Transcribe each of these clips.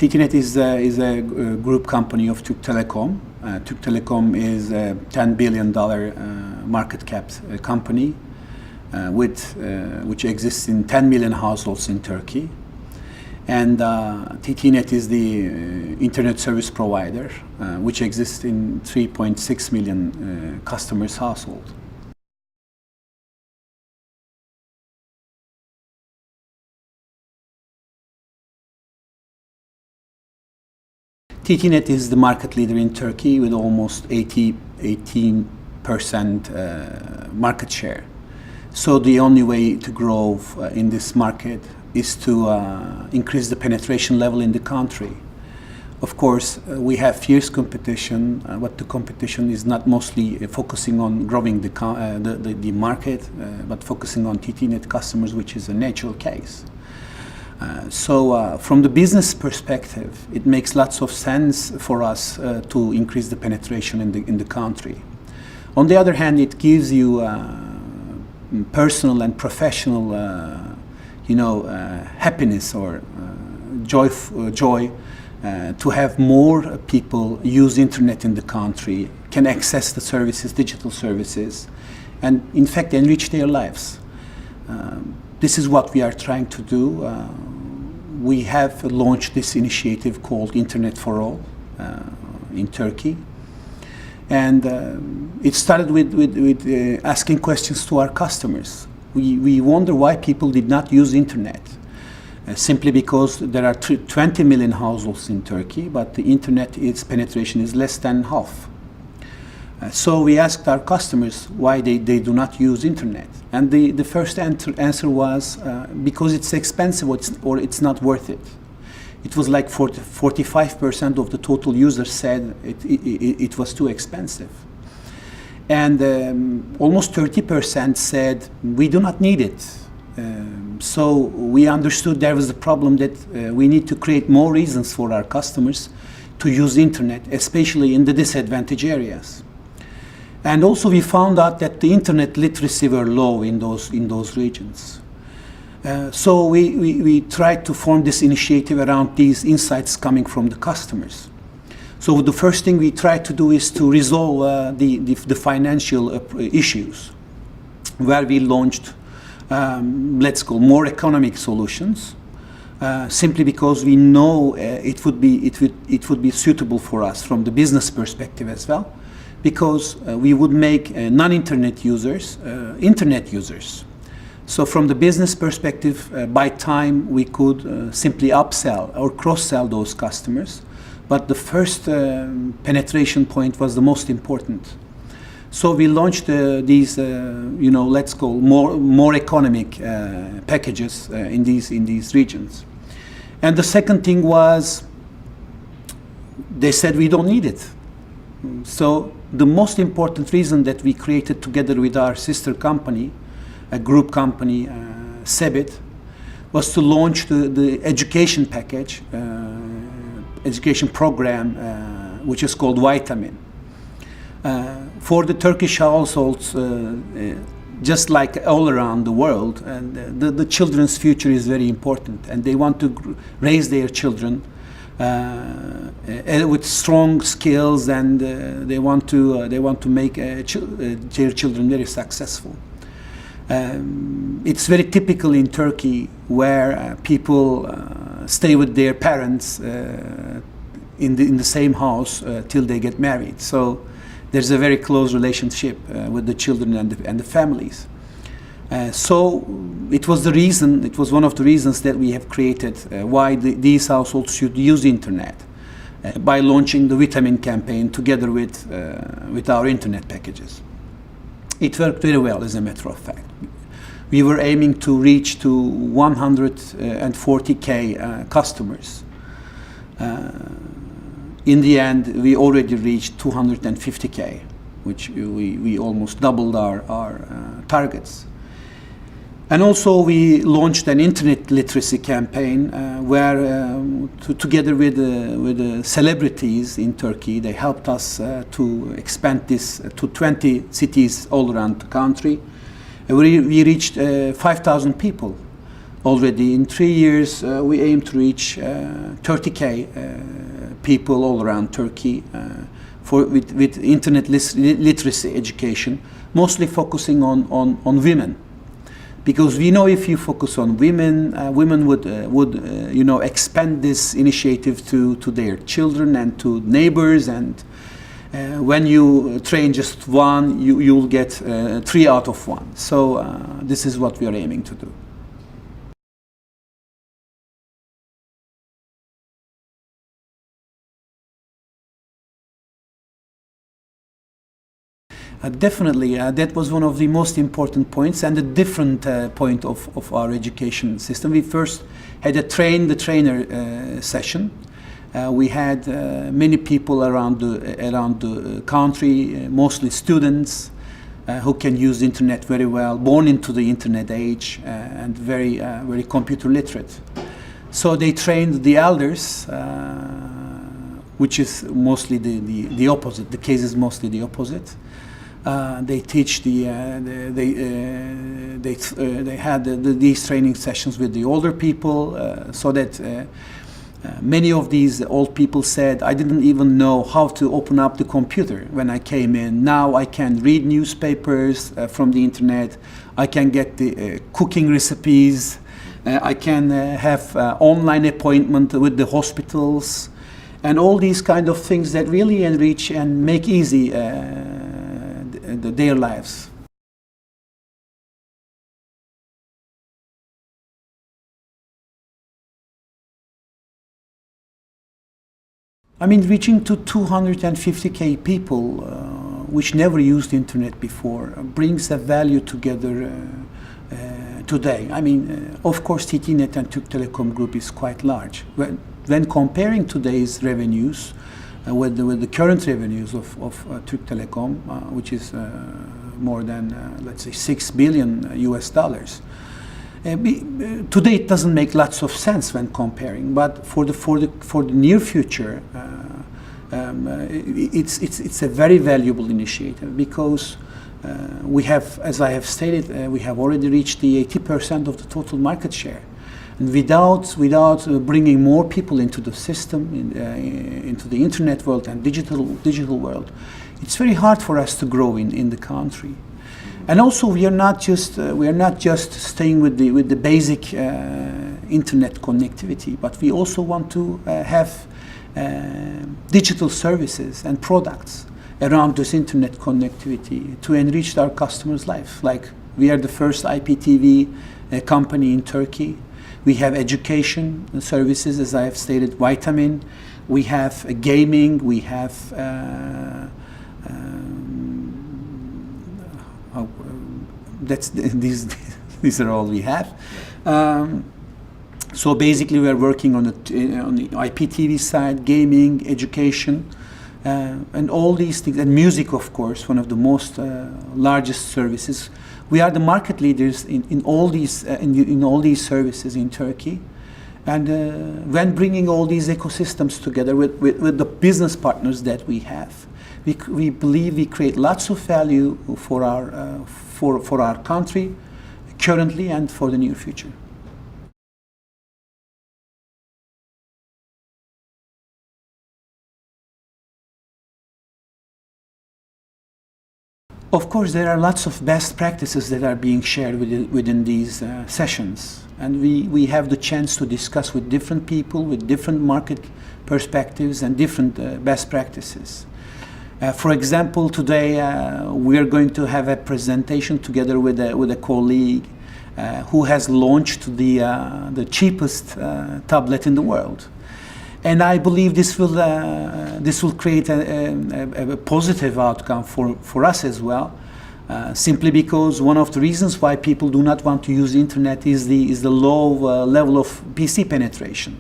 TTNET is a group company of Türk Telekom. Türk Telekom is a $10 billion market cap company which exists in 10 million households in Turkey. And TTNET is the internet service provider, which exists in 3.6 million customers' household. TTNET is the market leader in Turkey with almost 18% market share. So the only way to grow in this market is to increase the penetration level in the country. Of course, we have fierce competition, but the competition is not mostly focusing on growing the market, but focusing on TTNET customers, which is a natural case. So from the business perspective, it makes lots of sense for us to increase the penetration in the country. On the other hand, it gives you personal and professional happiness or joy to have more people use internet in the country, can access the services, digital services, and in fact enrich their lives. This is what we are trying to do. We have launched this initiative called Internet for All in Turkey. And it started with asking questions to our customers. We wonder why people did not use internet. Simply because there are 20 million households in Turkey, but the internet, its penetration is less than half. So we asked our customers why they do not use internet. And the first answer was because it's expensive or it's not worth it. It was like 45% of the total users said it was too expensive. And almost 30% said we do not need it. So we understood there was a problem that we need to create more reasons for our customers to use internet, especially in the disadvantaged areas. And also we found out that the internet literacy were low in those regions. So we tried to form this initiative around these insights coming from the customers. So the first thing we tried to do is to resolve the financial issues, where we launched, let's call more economic solutions, simply because we know it would be suitable for us from the business perspective as well, because we would make non-internet users internet users. So from the business perspective, by time we could simply upsell or cross-sell those customers. But the first penetration point was the most important. So we launched these, let's call more economic packages in these regions. And the second thing was, they said we don't need it. So the most important reason that we created together with our sister company, a group company, Sebit, was to launch the education package, education program, which is called Vitamin. For the Turkish households, just like all around the world, and the children's future is very important, and they want to raise their children with strong skills, and they want to make their children very successful. It's very typical in Turkey where people stay with their parents in the same house till they get married. So there's a very close relationship with the children and the families. So it was one of the reasons that we have created why these households should use internet by launching the Vitamin campaign together with our internet packages. It worked very well, as a matter of fact. We were aiming to reach to 140K customers. In the end, we already reached 250K, which we almost doubled our targets. And also we launched an internet literacy campaign where, together with the celebrities in Turkey, they helped us to expand this to 20 cities all around the country. We reached 5,000 people already. In 3 years, we aim to reach 30K people all around Turkey with internet literacy education, mostly focusing on women. Because we know if you focus on women, women would expand this initiative to their children and to neighbors, and when you train just one, you'll get 3 out of 1. So this is what we are aiming to do. Definitely, that was one of the most important points and a different point of our education system. We first had a train the trainer session. We had many people around the country, mostly students who can use the internet very well, born into the internet age and very computer literate. So they trained the elders, which is mostly the opposite. The case is mostly the opposite. They teach they had these training sessions with the older people, so that many of these old people said, I didn't even know how to open up the computer when I came in. Now I can read newspapers from the internet. I can get the cooking recipes. I can have online appointment with the hospitals, and all these kind of things that really enrich and make easy their lives. I mean, reaching to 250K people, which never used the internet before, brings a value together today. I mean, of course, TTNET and Türk Telekom Group is quite large. When comparing today's revenues with the current revenues of Türk Telekom, which is more than, let's say, $6 billion US. Today it doesn't make lots of sense when comparing, but for the near future, it's a very valuable initiative, because we have, as I have stated, we have already reached the 80% of the total market share. And without bringing more people into the system, into the internet world and digital world, it's very hard for us to grow in the country. And also, we are not just staying with the basic internet connectivity, but we also want to have digital services and products around this internet connectivity to enrich our customers' life. Like, we are the first IPTV company in Turkey. We have education services, as I have stated, vitamin. We have gaming. We have these are all we have. So basically, we are working on the IPTV side, gaming, education, and all these things, and music, of course, one of the most largest services. We are the market leaders in all these services in Turkey, and when bringing all these ecosystems together with the business partners that we have, we believe we create lots of value for our country currently and for the near future. Of course, there are lots of best practices that are being shared within these sessions, and we have the chance to discuss with different people, with different market perspectives and different best practices. For example, today we are going to have a presentation together with a colleague who has launched the cheapest tablet in the world. And I believe this will create a positive outcome for us as well, simply because one of the reasons why people do not want to use the internet is the low level of PC penetration.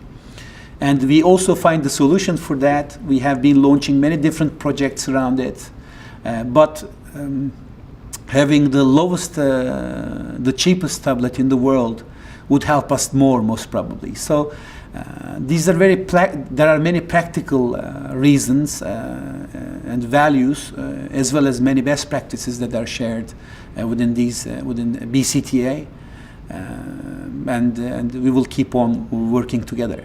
And we also find the solution for that. We have been launching many different projects around it, but having the lowest, the cheapest tablet in the world would help us more, most probably. So. These are there are many practical reasons and values, as well as many best practices that are shared within BCtA. and we will keep on working together.